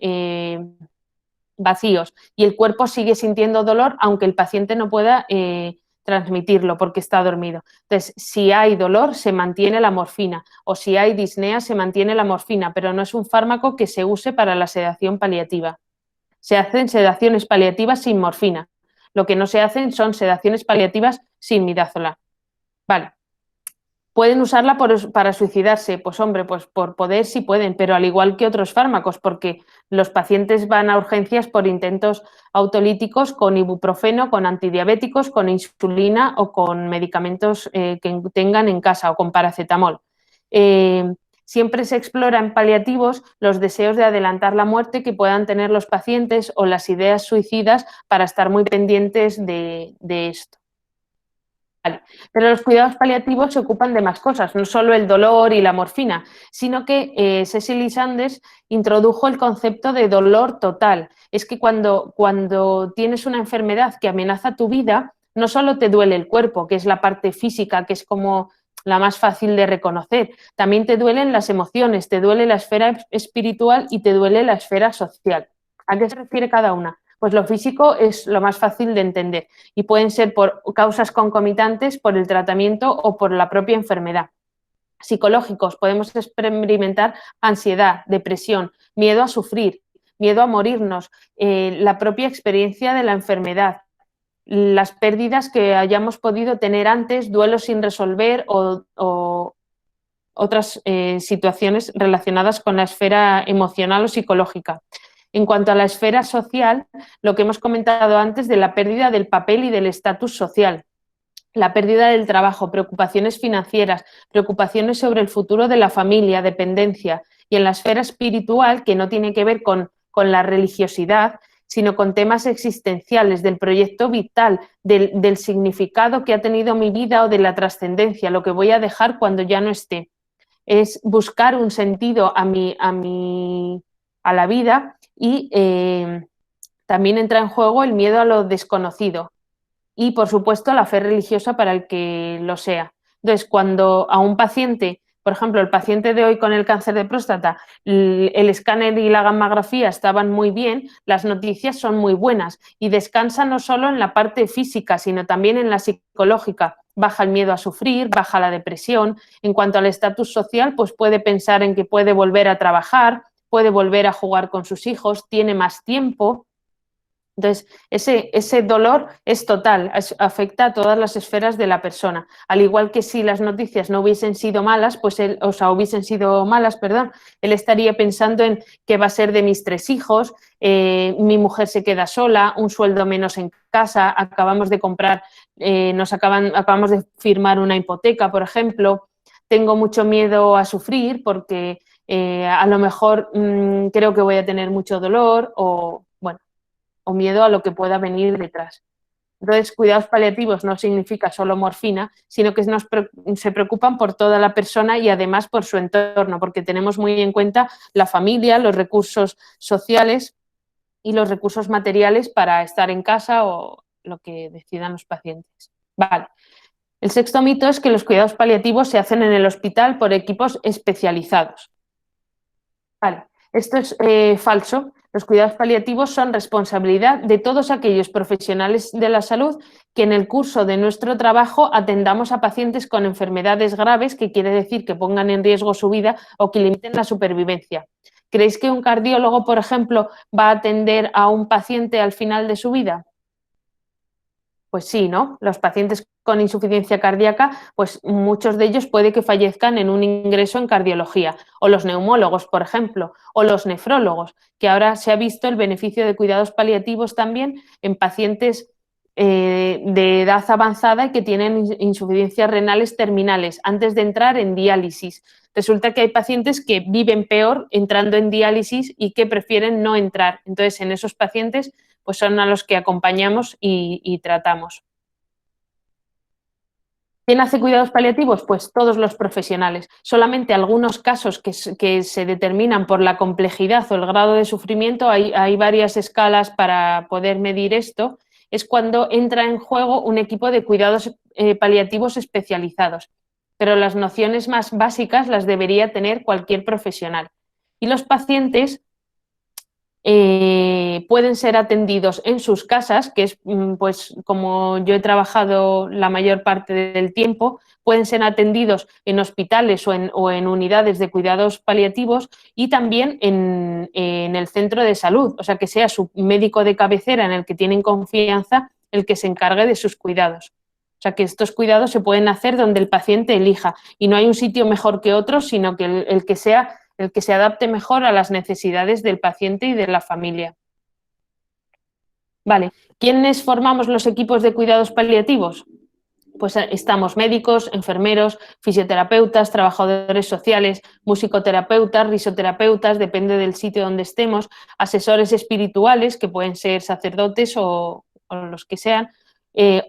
vacíos y el cuerpo sigue sintiendo dolor aunque el paciente no pueda transmitirlo porque está dormido. Entonces, si hay dolor se mantiene la morfina o si hay disnea se mantiene la morfina, pero no es un fármaco que se use para la sedación paliativa. Se hacen sedaciones paliativas sin morfina. Lo que no se hacen son sedaciones paliativas sin midazolam. Vale. ¿Pueden usarla para suicidarse? Pues hombre, pues por poder sí pueden, pero al igual que otros fármacos, porque los pacientes van a urgencias por intentos autolíticos con ibuprofeno, con antidiabéticos, con insulina o con medicamentos que tengan en casa o con paracetamol. Siempre se explora en paliativos los deseos de adelantar la muerte que puedan tener los pacientes o las ideas suicidas para estar muy pendientes de esto. Vale. Pero los cuidados paliativos se ocupan de más cosas, no solo el dolor y la morfina, sino que Cecily Sanders introdujo el concepto de dolor total. Es que cuando tienes una enfermedad que amenaza tu vida, no solo te duele el cuerpo, que es la parte física, que es como la más fácil de reconocer, también te duelen las emociones, te duele la esfera espiritual y te duele la esfera social. ¿A qué se refiere cada una? Pues lo físico es lo más fácil de entender y pueden ser por causas concomitantes, por el tratamiento o por la propia enfermedad. Psicológicos, podemos experimentar ansiedad, depresión, miedo a sufrir, miedo a morirnos, la propia experiencia de la enfermedad, las pérdidas que hayamos podido tener antes, duelos sin resolver o otras situaciones relacionadas con la esfera emocional o psicológica. En cuanto a la esfera social, lo que hemos comentado antes de la pérdida del papel y del estatus social, la pérdida del trabajo, preocupaciones financieras, preocupaciones sobre el futuro de la familia, dependencia, y en la esfera espiritual, que no tiene que ver con la religiosidad, sino con temas existenciales, del proyecto vital, del significado que ha tenido mi vida o de la trascendencia, lo que voy a dejar cuando ya no esté. Es buscar un sentido a la vida y también entra en juego el miedo a lo desconocido y, por supuesto, la fe religiosa para el que lo sea. Entonces, cuando a un paciente, por ejemplo, el paciente de hoy con el cáncer de próstata, el escáner y la gammagrafía estaban muy bien, las noticias son muy buenas y descansa no solo en la parte física, sino también en la psicológica. Baja el miedo a sufrir, baja la depresión. En cuanto al estatus social, pues puede pensar en que puede volver a trabajar, puede volver a jugar con sus hijos, tiene más tiempo. Entonces, ese dolor es total, afecta a todas las esferas de la persona. Al igual que si las noticias no hubiesen sido malas, él estaría pensando en qué va a ser de mis 3 hijos, mi mujer se queda sola, un sueldo menos en casa, acabamos de comprar acabamos de firmar una hipoteca, por ejemplo. Tengo mucho miedo a sufrir porque a lo mejor creo que voy a tener mucho dolor o miedo a lo que pueda venir detrás. Entonces, cuidados paliativos no significa solo morfina, sino que se preocupan por toda la persona y además por su entorno, porque tenemos muy en cuenta la familia, los recursos sociales y los recursos materiales para estar en casa o lo que decidan los pacientes. Vale. El sexto mito es que los cuidados paliativos se hacen en el hospital por equipos especializados. Vale. Esto es falso. Los cuidados paliativos son responsabilidad de todos aquellos profesionales de la salud que en el curso de nuestro trabajo atendamos a pacientes con enfermedades graves, que quiere decir que pongan en riesgo su vida o que limiten la supervivencia. ¿Creéis que un cardiólogo, por ejemplo, va a atender a un paciente al final de su vida? Pues sí, ¿no? Los pacientes con insuficiencia cardíaca, pues muchos de ellos puede que fallezcan en un ingreso en cardiología, o los neumólogos, por ejemplo, o los nefrólogos, que ahora se ha visto el beneficio de cuidados paliativos también en pacientes de edad avanzada y que tienen insuficiencias renales terminales antes de entrar en diálisis. Resulta que hay pacientes que viven peor entrando en diálisis y que prefieren no entrar. Entonces, en esos pacientes pues son a los que acompañamos y tratamos. ¿Quién hace cuidados paliativos? Pues todos los profesionales. Solamente algunos casos que se determinan por la complejidad o el grado de sufrimiento, hay varias escalas para poder medir esto, es cuando entra en juego un equipo de cuidados paliativos especializados. Pero las nociones más básicas las debería tener cualquier profesional. Y los pacientes pueden ser atendidos en sus casas, que es pues como yo he trabajado la mayor parte del tiempo, pueden ser atendidos en hospitales o en unidades de cuidados paliativos y también en el centro de salud, o sea, que sea su médico de cabecera en el que tienen confianza el que se encargue de sus cuidados. O sea, que estos cuidados se pueden hacer donde el paciente elija y no hay un sitio mejor que otro, sino que el que se adapte mejor a las necesidades del paciente y de la familia. Vale, ¿quiénes formamos los equipos de cuidados paliativos? Pues estamos médicos, enfermeros, fisioterapeutas, trabajadores sociales, musicoterapeutas, risoterapeutas, depende del sitio donde estemos, asesores espirituales, que pueden ser sacerdotes o los que sean,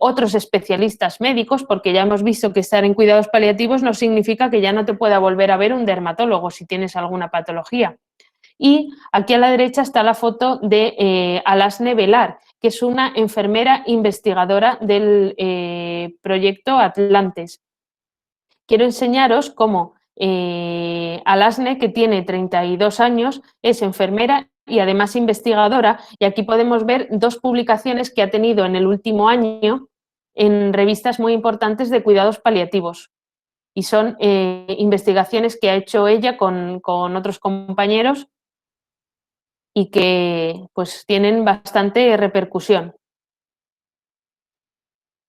otros especialistas médicos, porque ya hemos visto que estar en cuidados paliativos no significa que ya no te pueda volver a ver un dermatólogo si tienes alguna patología. Y aquí a la derecha está la foto de Alasne Velar, que es una enfermera investigadora del proyecto Atlantes. Quiero enseñaros cómo Alasne, que tiene 32 años, es enfermera y además investigadora, y aquí podemos ver dos publicaciones que ha tenido en el último año en revistas muy importantes de cuidados paliativos. Y son investigaciones que ha hecho ella con otros compañeros y que pues tienen bastante repercusión.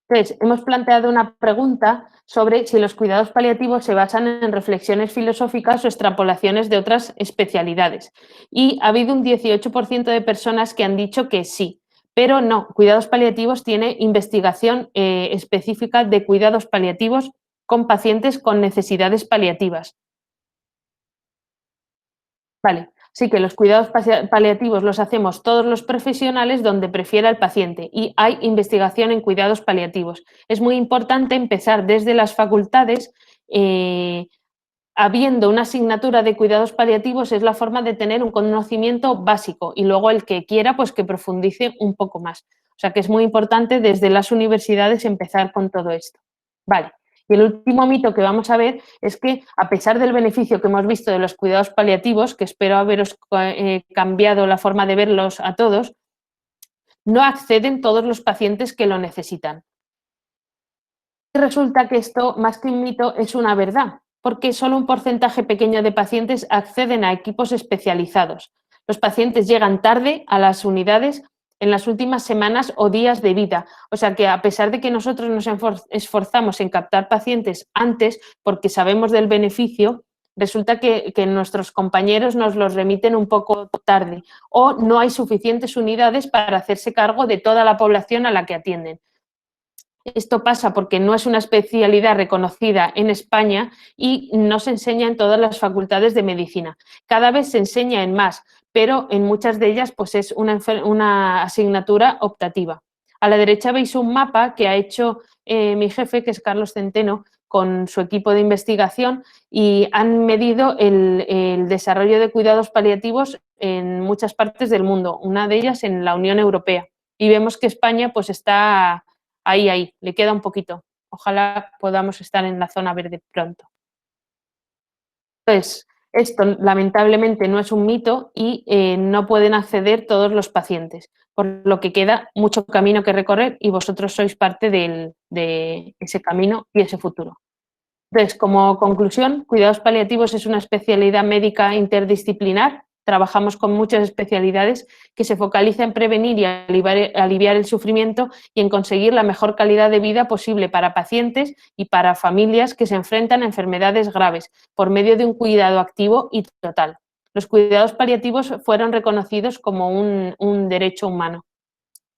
Entonces, hemos planteado una pregunta sobre si los cuidados paliativos se basan en reflexiones filosóficas o extrapolaciones de otras especialidades. Y ha habido un 18% de personas que han dicho que sí, pero no. Cuidados paliativos tiene investigación específica de cuidados paliativos con pacientes con necesidades paliativas. Vale. Sí que los cuidados paliativos los hacemos todos los profesionales donde prefiera el paciente y hay investigación en cuidados paliativos. Es muy importante empezar desde las facultades, habiendo una asignatura de cuidados paliativos es la forma de tener un conocimiento básico y luego el que quiera pues que profundice un poco más. O sea que es muy importante desde las universidades empezar con todo esto. Vale. Y el último mito que vamos a ver es que, a pesar del beneficio que hemos visto de los cuidados paliativos, que espero haberos cambiado la forma de verlos a todos, no acceden todos los pacientes que lo necesitan. Y resulta que esto, más que un mito, es una verdad, porque solo un porcentaje pequeño de pacientes acceden a equipos especializados. Los pacientes llegan tarde a las unidades en las últimas semanas o días de vida. O sea que a pesar de que nosotros nos esforzamos en captar pacientes antes porque sabemos del beneficio, resulta que nuestros compañeros nos los remiten un poco tarde o no hay suficientes unidades para hacerse cargo de toda la población a la que atienden. Esto pasa porque no es una especialidad reconocida en España y no se enseña en todas las facultades de medicina. Cada vez se enseña en más, pero en muchas de ellas pues es una asignatura optativa. A la derecha veis un mapa que ha hecho mi jefe, que es Carlos Centeno, con su equipo de investigación, y han medido el desarrollo de cuidados paliativos en muchas partes del mundo, una de ellas en la Unión Europea. Y vemos que España pues está ahí, le queda un poquito. Ojalá podamos estar en la zona verde pronto. Entonces, esto lamentablemente no es un mito y no pueden acceder todos los pacientes, por lo que queda mucho camino que recorrer y vosotros sois parte de ese camino y ese futuro. Entonces, como conclusión, cuidados paliativos es una especialidad médica interdisciplinar. Trabajamos con muchas especialidades que se focalizan en prevenir y aliviar el sufrimiento y en conseguir la mejor calidad de vida posible para pacientes y para familias que se enfrentan a enfermedades graves por medio de un cuidado activo y total. Los cuidados paliativos fueron reconocidos como un derecho humano.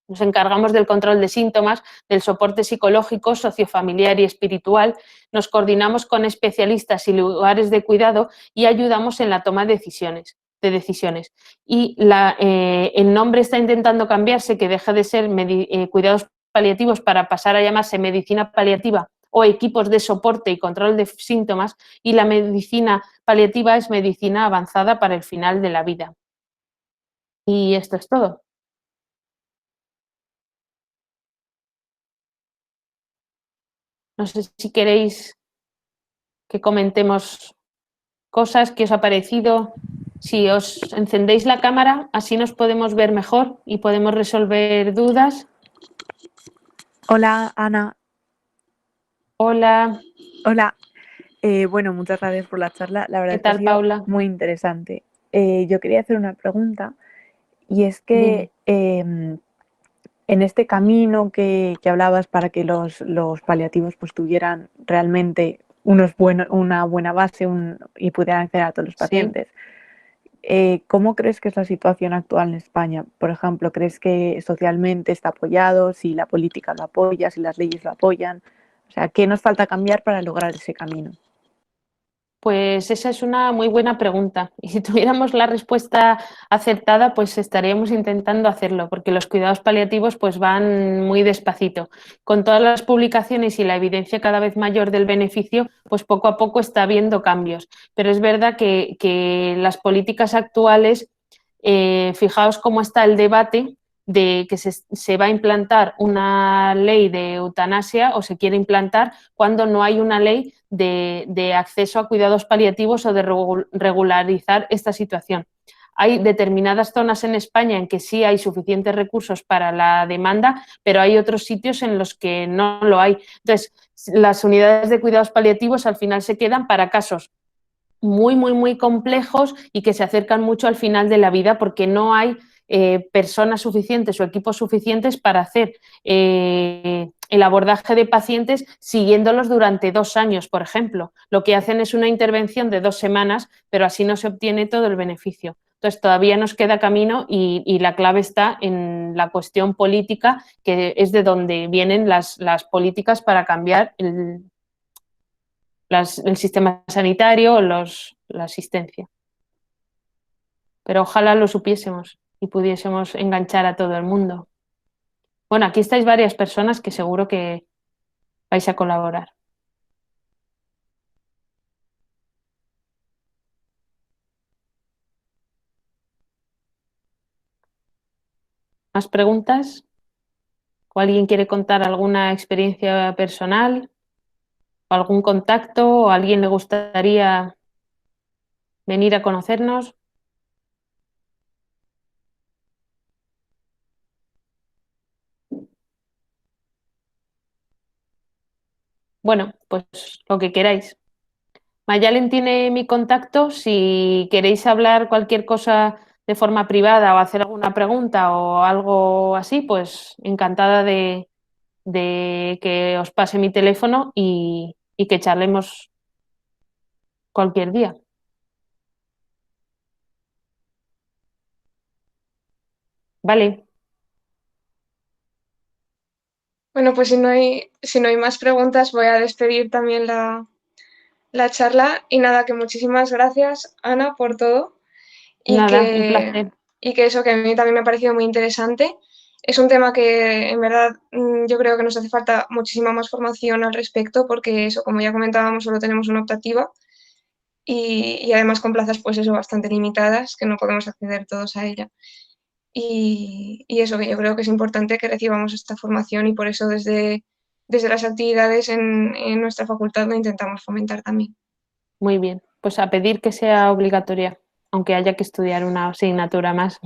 Nos encargamos del control de síntomas, del soporte psicológico, sociofamiliar y espiritual, nos coordinamos con especialistas y lugares de cuidado y ayudamos en la toma de decisiones. Y el nombre está intentando cambiarse, que deja de ser cuidados paliativos para pasar a llamarse medicina paliativa o equipos de soporte y control de síntomas, y la medicina paliativa es medicina avanzada para el final de la vida. Y esto es todo. No sé si queréis que comentemos cosas que os ha parecido. Si os encendéis la cámara, así nos podemos ver mejor y podemos resolver dudas. Hola, Ana. Hola. Hola. Bueno, muchas gracias por la charla. La verdad ¿Qué es que ha tal, sido Paula? muy interesante. Yo quería hacer una pregunta y es que en este camino que hablabas para que los paliativos pues tuvieran realmente una buena base y pudieran acceder a todos los pacientes, ¿cómo crees que es la situación actual en España? Por ejemplo, ¿crees que socialmente está apoyado? Si la política lo apoya, si las leyes lo apoyan. O sea, ¿qué nos falta cambiar para lograr ese camino? Pues esa es una muy buena pregunta. Y si tuviéramos la respuesta acertada, pues estaríamos intentando hacerlo, porque los cuidados paliativos pues van muy despacito. Con todas las publicaciones y la evidencia cada vez mayor del beneficio, pues poco a poco está habiendo cambios. Pero es verdad que las políticas actuales, fijaos cómo está el debate de que se va a implantar una ley de eutanasia o se quiere implantar cuando no hay una ley de acceso a cuidados paliativos o de regularizar esta situación. Hay determinadas zonas en España en que sí hay suficientes recursos para la demanda, pero hay otros sitios en los que no lo hay. Entonces, las unidades de cuidados paliativos al final se quedan para casos muy complejos y que se acercan mucho al final de la vida porque no hay personas suficientes o equipos suficientes para hacer el abordaje de pacientes siguiéndolos durante 2 años, por ejemplo. Lo que hacen es una intervención de 2 semanas, pero así no se obtiene todo el beneficio. Entonces, todavía nos queda camino y la clave está en la cuestión política, que es de donde vienen las políticas para cambiar el sistema sanitario o la asistencia. Pero ojalá lo supiésemos y pudiésemos enganchar a todo el mundo. Bueno, aquí estáis varias personas que seguro que vais a colaborar. ¿Más preguntas? ¿O alguien quiere contar alguna experiencia personal? ¿O algún contacto? ¿O a alguien le gustaría venir a conocernos? Bueno, pues lo que queráis. Mayalen tiene mi contacto. Si queréis hablar cualquier cosa de forma privada o hacer alguna pregunta o algo así, pues encantada de que os pase mi teléfono y que charlemos cualquier día. Vale. Bueno, pues si no hay más preguntas, voy a despedir también la charla. Y nada, que muchísimas gracias, Ana, por todo. Y Nada, un placer. que eso que a mí también me ha parecido muy interesante. Es un tema que en verdad yo creo que nos hace falta muchísima más formación al respecto, porque eso, como ya comentábamos, solo tenemos una optativa y además con plazas pues eso bastante limitadas, que no podemos acceder todos a ella. Y eso que yo creo que es importante que recibamos esta formación y por eso desde las actividades en nuestra facultad lo intentamos fomentar también. Muy bien, pues a pedir que sea obligatoria, aunque haya que estudiar una asignatura más.